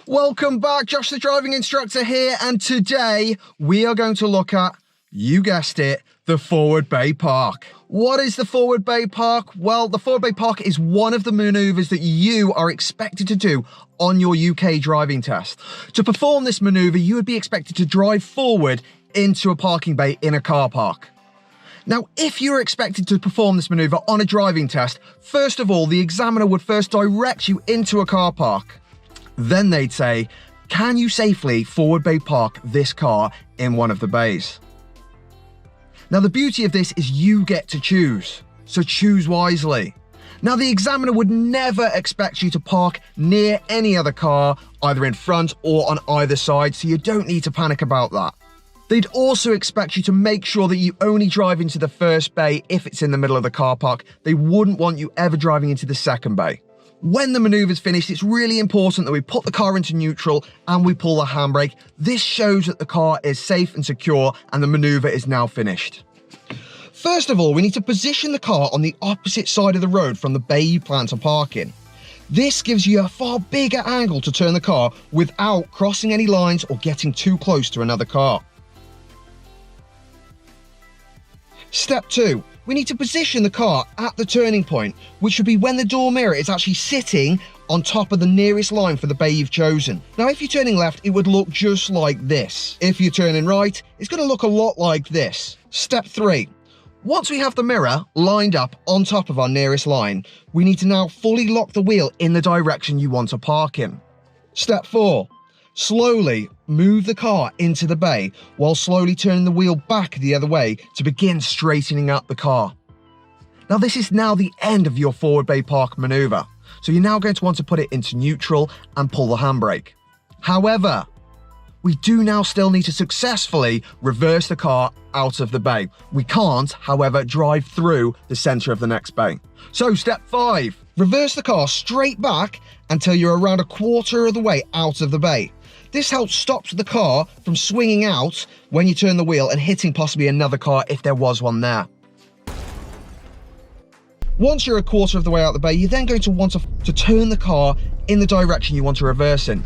Welcome back, Josh the driving instructor here, and today we are going to look at, you guessed it, the forward bay park. What is the forward bay park? Well, the forward bay park is one of the maneuvers that you are expected to do on your UK driving test. To perform this maneuver, you would be expected to drive forward into a parking bay in a car park. Now, if you're expected to perform this maneuver on a driving test, first of all, the examiner would first direct you into a car park. Then they'd say, can you safely forward bay park this car in one of the bays? Now, the beauty of this is you get to choose, so choose wisely. Now, the examiner would never expect you to park near any other car, either in front or on either side, so you don't need to panic about that. They'd also expect you to make sure that you only drive into the first bay if it's in the middle of the car park. They wouldn't want you ever driving into the second bay. When the maneuver's finished, it's really important that we put the car into neutral and we pull the handbrake. This shows that the car is safe and secure and the maneuver is now finished. First of all, we need to position the car on the opposite side of the road from the bay you plan to park in. This gives you a far bigger angle to turn the car without crossing any lines or getting too close to another car. Step 2. We need to position the car at the turning point, which should be when the door mirror is actually sitting on top of the nearest line for the bay you've chosen. Now, if you're turning left, it would look just like this. If you're turning right, it's going to look a lot like this. Step 3. Once we have the mirror lined up on top of our nearest line, we need to now fully lock the wheel in the direction you want to park in. Step 4. Slowly move the car into the bay while slowly turning the wheel back the other way to begin straightening up the car. Now, this is now the end of your forward bay park maneuver, so you're now going to want to put it into neutral and pull the handbrake. However, we do now still need to successfully reverse the car out of the bay. We can't, however, drive through the center of the next bay. So step 5, reverse the car straight back until you're around a quarter of the way out of the bay. This helps stop the car from swinging out when you turn the wheel and hitting possibly another car if there was one there. Once you're a quarter of the way out the bay, you're then going to want to turn the car in the direction you want to reverse in.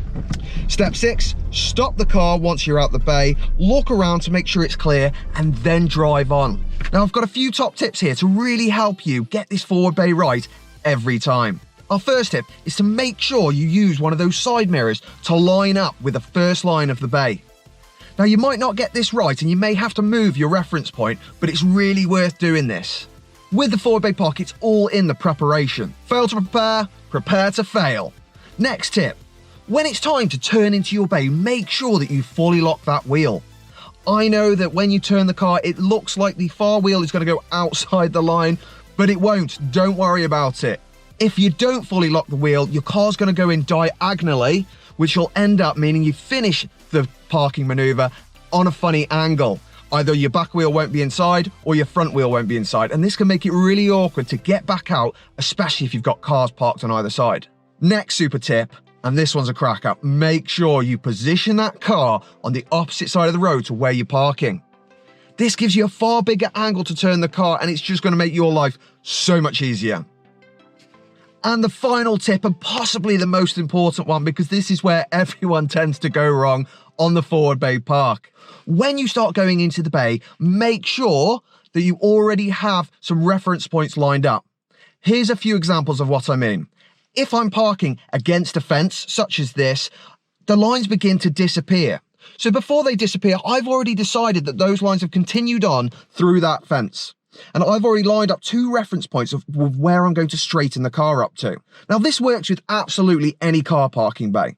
Step 6, stop the car once you're out the bay, look around to make sure it's clear, and then drive on. Now, I've got a few top tips here to really help you get this forward bay right every time. Our first tip is to make sure you use one of those side mirrors to line up with the first line of the bay. Now, you might not get this right and you may have to move your reference point, but it's really worth doing this. With the forward bay park, it's all in the preparation. Fail to prepare, prepare to fail. Next tip, when it's time to turn into your bay, make sure that you fully lock that wheel. I know that when you turn the car, it looks like the far wheel is going to go outside the line, but it won't. Don't worry about it. If you don't fully lock the wheel, your car's going to go in diagonally, which will end up meaning you finish the parking maneuver on a funny angle. Either your back wheel won't be inside or your front wheel won't be inside, and this can make it really awkward to get back out, especially if you've got cars parked on either side. Next super tip, and this one's a cracker, make sure you position that car on the opposite side of the road to where you're parking. This gives you a far bigger angle to turn the car, and it's just going to make your life so much easier. And the final tip, and possibly the most important one, because this is where everyone tends to go wrong on the forward bay park. When you start going into the bay, make sure that you already have some reference points lined up. Here's a few examples of what I mean. If I'm parking against a fence, such as this, the lines begin to disappear. So before they disappear, I've already decided that those lines have continued on through that fence. And I've already lined up 2 reference points of where I'm going to straighten the car up to. Now, this works with absolutely any car parking bay.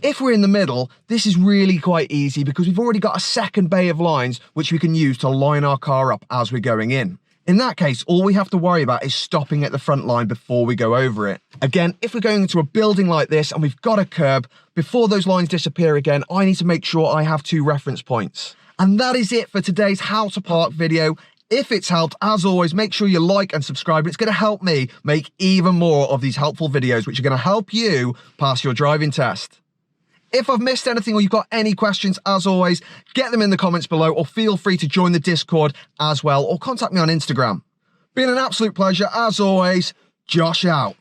If we're in the middle, this is really quite easy because we've already got a second bay of lines which we can use to line our car up as we're going in. In that case, all we have to worry about is stopping at the front line before we go over it. Again, if we're going into a building like this and we've got a curb, before those lines disappear again, I need to make sure I have 2 reference points. And that is it for today's How to Park video. If it's helped, as always, make sure you like and subscribe. It's going to help me make even more of these helpful videos, which are going to help you pass your driving test. If I've missed anything or you've got any questions, as always, get them in the comments below, or feel free to join the Discord as well, or contact me on Instagram. Been an absolute pleasure, as always. Josh out.